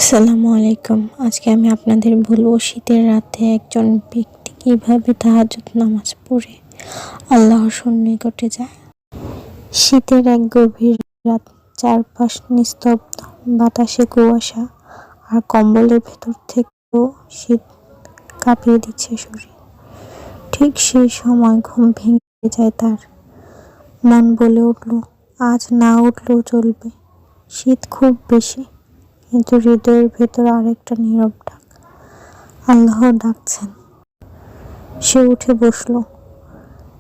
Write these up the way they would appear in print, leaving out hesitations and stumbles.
আসসালামু আলাইকুম। আজকে আমি আপনাদের বলবো শীতের রাতে একজন ব্যক্তি কিভাবে তাহাজ্জুদ নামাজ পড়ে আল্লাহর সন্নিকটে যায়। শীতের এক গভীর রাত, চারপাশ নিস্তব্ধ, বাতাসে কুয়াশা আর কম্বলের ভেতর থেকেও শীত কাঁপিয়ে দিচ্ছে শরীর। ঠিক সেই সময় ঘুম ভেঙে যায় তার। মন বলে উঠল, আজ না উঠলেও চলবে, শীত খুব বেশি। কিন্তু হৃদয়ের ভেতর আরেকটা নীরব ডাক, আল্লাহ ডাকছেন। সে উঠে বসল।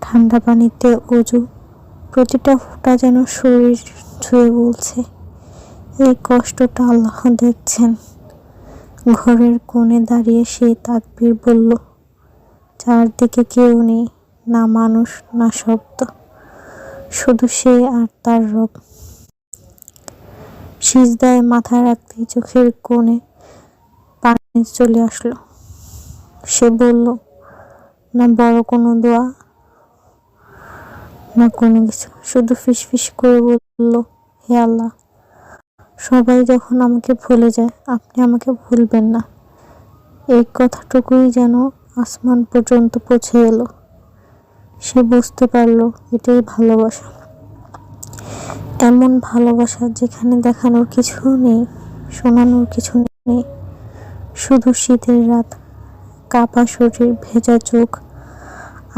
ঠান্ডা পানিতে অজু, প্রতিটা ফোঁটা যেন শরীর ছুঁয়ে বলছে, এই কষ্টটা আল্লাহ দেখছেন। ঘরের কোণে দাঁড়িয়ে সে তাকবীর বলল। চারদিকে কেউ নেই, না মানুষ না শব্দ, শুধু সে আর তার রব। সিজদায় মাথা রাখতেই চোখের কোণে পানি চলে আসলো। সে বলল, না বড় কোনো দোয়া, না কোনো কিছু, শুধু ফিসফিস করে বলল, হে আল্লাহ, সবাই যখন আমাকে ভুলে যায়, আপনি আমাকে ভুলবেন না। এই কথাটুকুই যেন আসমান পর্যন্ত পৌঁছে এলো। সে বুঝতে পারলো এটাই ভালোবাসা। এমন ভালোবাসা যেখানে দেখানোর কিছু নেই, শোনানোর কিছু নেই, শুধু শীতের রাত, কাঁপা শরীর, ভেজা চোখ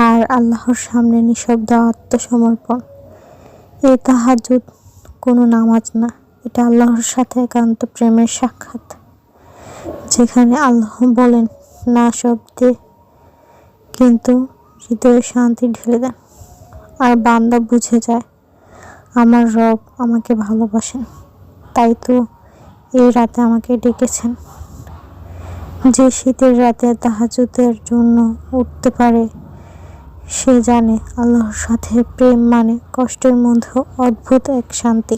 আর আল্লাহর সামনে নিঃশব্দ আত্মসমর্পণ। এই তাহাজ্জুদ কোনো নামাজ না, এটা আল্লাহর সাথে একান্ত প্রেমের সাক্ষাৎ, যেখানে আল্লাহ বলেন না শব্দে, কিন্তু হৃদয়ে শান্তি ঢেলে দেন। আর বান্দা বুঝে যায়, আমার রব আমাকে ভালোবাসেন, তাই তো এই রাতে আমাকে ডেকেছেন। যে শীতের রাতে তাহাজ্জুদের জন্য উঠতে পারে, সে জানে আল্লাহর সাথে প্রেম মানে কষ্টের মধ্যেও অদ্ভুত এক শান্তি।